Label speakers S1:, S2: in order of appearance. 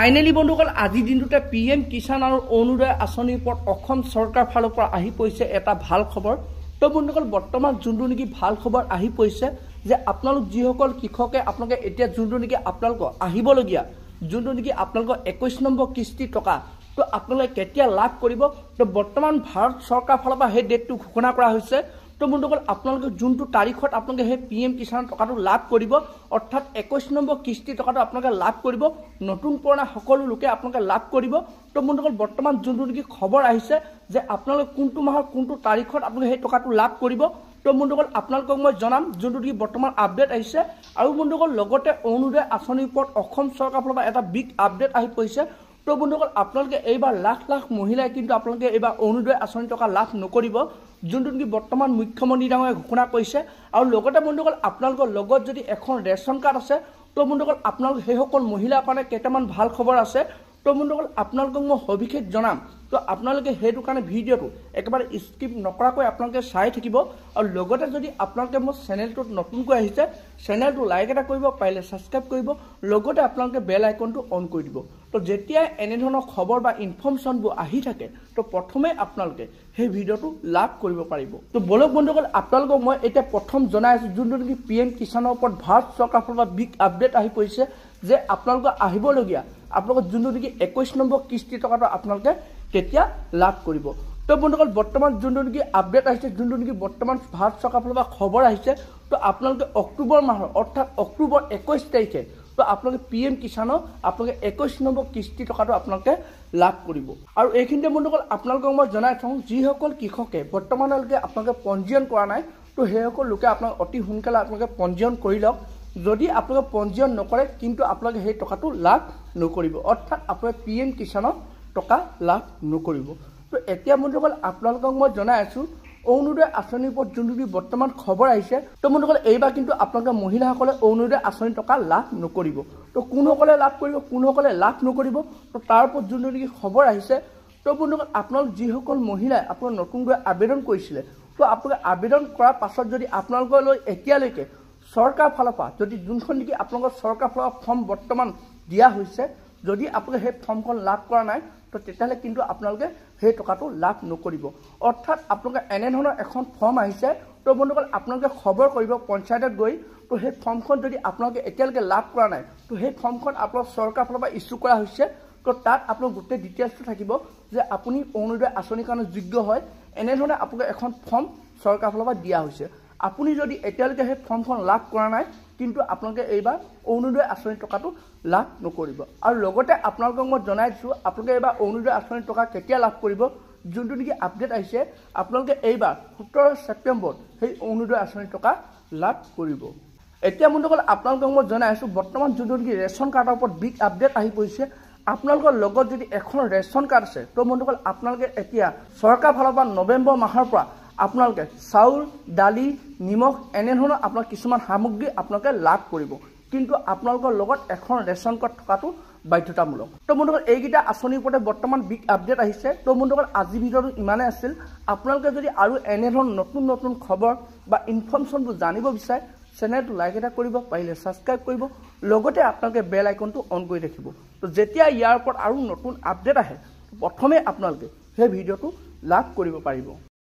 S1: Finally বন্ধুসকল আজি দিনটোতে পিএম কিষাণ আৰু অৰুণোদয় আঁচনিৰ ওপৰত অসম চৰকাৰ ফালৰ পৰা আহি পৰিছে এটা ভাল খবৰ। তো বন্ধুসকল বৰ্তমান যোনটো নেকি ভাল খবৰ আহি পৰিছে যে আপোনালোক যিসকল কৃষকে আপোনালোকে এতিয়া যোনটো নেকি আপোনালোকৰ আহিবলগীয়া যোনটো নেকি আপোনালোকৰ 21 নম্বৰ কিস্তি টকা তো আপোনালোকে কেতিয়া লাভ কৰিব। তো বৰ্তমান ভাৰত চৰকাৰ ফালৰ পৰা সেই ডেটটো ঘোষণা কৰা হৈছে। তো বন্ধুসকল আপোনালোকে যোনটো তাৰিখত আপোনালোকে সেই পিএম কিষাণ টকাটো লাভ কৰিব অৰ্থাৎ 21 নম্বৰ কিস্তি টকাটো আপোনালোকে লাভ কৰিব, নতুন পুৰণা সকলো লোকে আপোনালোকে লাভ কৰিব। তো বন্ধুসকল বৰ্তমান যোনটো নেকি খবৰ আহিছে যে আপোনালোকে কোনটো মাহৰ কোনটো তাৰিখত আপোনালোকে সেই টকাটো লাভ কৰিব। তো বন্ধুসকল আপোনালোকক মই জনাম যোনটো নেকি বৰ্তমান আপডেট আহিছে। আৰু বন্ধুসকল লগতে অৰুণোদয় আঁচনিৰ ওপৰত অসম চৰকাৰৰ ফালৰ পৰা এটা বিগ আপডেট আহি পৰিছে। তো বন্ধুসকল আপোনালোকে এইবাৰ লাখ লাখ মহিলাই কিন্তু আপোনালোকে এইবাৰ অৰুণোদয় আঁচনি টকা লাভ নকৰিব, যোনটো নেকি বৰ্তমান মুখ্যমন্ত্ৰী ডাঙৰীয়াই ঘোষণা কৰিছে। আৰু লগতে বন্ধুসকল আপোনালোকৰ লগত যদি এখন ৰেচন কাৰ্ড আছে তো বন্ধুসকল আপোনালোক সেইসকল মহিলাৰ কাৰণে কেইটামান ভাল খবৰ আছে। তো বন্ধুসকল আপোনালোকক মই সবিশেষ জনাম। তো আপোনালোকে সেইটো কাৰণে ভিডিঅ'টো একেবাৰে স্কিপ নকৰাকৈ আপোনালোকে চাই থাকিব। আৰু লগতে যদি আপোনালোকে মোৰ চেনেলটোত নতুনকৈ আহিছে চেনেলটো লাইক এটা কৰিব, পাৰিলে ছাবস্ক্ৰাইব কৰিব, লগতে আপোনালোকে বেল আইকনটো অন কৰি দিব। তো যেতিয়া এনেধৰণৰ খবৰ বা ইনফৰ্মেশ্যনবোৰ আহি থাকে তো প্ৰথমে আপোনালোকে সেই ভিডিঅ'টো লাভ কৰিব পাৰিব। তো বলক বন্ধুসকল আপোনালোকক মই এতিয়া প্ৰথম জনাই আছোঁ যোনটো নেকি পিএম কিষাণৰ ওপৰত ভাৰত চৰকাৰৰ ফালৰ পৰা বিগ আপডেট আহি পৰিছে যে আপোনালোকৰ আহিবলগীয়া আপোনালোকৰ যোনটো নেকি 21 নম্বৰ কিস্তি টকাটো আপোনালোকে কেতিয়া লাভ কৰিব। তো বন্ধুসকল বৰ্তমান যোনটো নেকি আপডেট আহিছে যোনটো নেকি বৰ্তমান ভাৰত চৰকাৰৰ ফালৰ পৰা খবৰ আহিছে তো আপোনালোকে অক্টোবৰ মাহৰ অৰ্থাৎ অক্টোবৰ 21 তাৰিখে তো আপোনালোকে পিএম কিষাণৰ আপোনালোকে 21 নম্বৰ কিস্তি টকাটো আপোনালোকে লাভ কৰিব। আৰু এইখিনিতে বন্ধুসকল আপোনালোকক মই জনাই থওঁ যিসকল কৃষকে বৰ্তমানলৈকে আপোনালোকে পঞ্জীয়ন কৰা নাই তো সেইসকল লোকে আপোনালোকে অতি সোনকালে আপোনালোকে পঞ্জীয়ন কৰি লওক। যদি আপোনালোকে পঞ্জীয়ন নকৰে কিন্তু আপোনালোকে সেই টকাটো লাভ নকৰিব, অৰ্থাৎ আপোনালোকে পিএম কিষাণৰ টকা লাভ নকৰিব। তো এতিয়া বন্ধুসকল আপোনালোকক মই জনাই আছোঁ অৰুণোদয় আঁচনিৰ ওপৰত যোনটো বৰ্তমান খবৰ আহিছে। তো বন্ধুসকল এইবাৰ কিন্তু আপোনালোকে মহিলাসকলে অৰুণোদয় আঁচনি টকা লাভ নকৰিব। তো কোনসকলে লাভ কৰিব কোনসকলে লাভ নকৰিব তো তাৰ ওপৰত যোনটো নেকি খবৰ আহিছে। তো বন্ধুসকল আপোনালোক যিসকল মহিলাই আপোনালোক নতুনকৈ আবেদন কৰিছিলে তো আপোনালোকে আবেদন কৰাৰ পাছত যদি আপোনালোকলৈ এতিয়ালৈকে চৰকাৰ ফালৰ পৰা যদি যোনখন নেকি আপোনালোকৰ চৰকাৰ ফালৰ পৰা ফৰ্ম বৰ্তমান দিয়া হৈছে যদি আপোনালোকে সেই ফৰ্মখন লাভ কৰা নাই তো তেতিয়াহ'লে কিন্তু আপোনালোকে সেই টকাটো লাভ নকৰিব। অৰ্থাৎ আপোনালোকে এনেধৰণৰ এখন ফৰ্ম আহিছে তো বন্ধুসকল আপোনালোকে খবৰ কৰিব পঞ্চায়তত গৈ। তো সেই ফৰ্মখন যদি আপোনালোকে এতিয়ালৈকে লাভ কৰা নাই তো সেই ফৰ্মখন আপোনালোক চৰকাৰ ফালৰ পৰা ইছ্যু কৰা হৈছে। তো তাত আপোনালোক গোটেই ডিটেইলছটো থাকিব যে আপুনি অৰুণোদয় আঁচনিৰ কাৰণে যোগ্য হয়। এনেধৰণে আপোনালোকে এখন ফৰ্ম চৰকাৰ ফালৰ পৰা দিয়া হৈছে। আপুনি যদি এতিয়ালৈকে সেই ফৰ্মখন লাভ কৰা নাই কিন্তু আপোনালোকে এইবাৰ অৰুণোদয় আঁচনিৰ টকাটো লাভ নকৰিব। আৰু লগতে আপোনালোকক মই জনাই দিছোঁ আপোনালোকে এইবাৰ অৰুণোদয় আঁচনিৰ টকা কেতিয়া লাভ কৰিব যোনটো নেকি আপডেট আহিছে আপোনালোকে এইবাৰ 17 ছেপ্টেম্বৰত সেই অৰুণোদয় আঁচনিৰ টকা লাভ কৰিব। এতিয়া বন্ধুসকল আপোনালোকক মই জনাই আছোঁ বৰ্তমান যোনটো নেকি ৰেচন কাৰ্ডৰ ওপৰত বিগ আপডেট আহি পৰিছে। আপোনালোকৰ লগত যদি এখন ৰেচন কাৰ্ড আছে তো বন্ধুসকল আপোনালোকে এতিয়া চৰকাৰ ফালৰ পৰা নৱেম্বৰ মাহৰ পৰা আপোনালোকে চাউল দালি নিমখ এনেধৰণৰ আপোনাৰ কিছুমান সামগ্ৰী আপোনালোকে লাভ কৰিব, কিন্তু আপোনালোকৰ লগত এখন ৰেচন কাৰ্ড থকাটো বাধ্যতামূলক। তো বন্ধুসকল এইকেইটা আঁচনিৰ ওপৰতে বৰ্তমান বিগ আপডেট আহিছে। তো বন্ধুসকল আজি ভিডিঅ'টো ইমানেই আছিল। আপোনালোকে যদি আৰু এনেধৰণৰ নতুন নতুন খবৰ বা ইনফৰ্মেশ্যনবোৰ জানিব বিচাৰে চেনেলটো লাইক এটা কৰিব, পাৰিলে ছাবস্ক্ৰাইব কৰিব, লগতে আপোনালোকে বেল আইকনটো অন কৰি ৰাখিব। তো যেতিয়া ইয়াৰ ওপৰত আৰু নতুন আপডেট আহে প্ৰথমে আপোনালোকে সেই ভিডিঅ'টো লাভ কৰিব পাৰিব।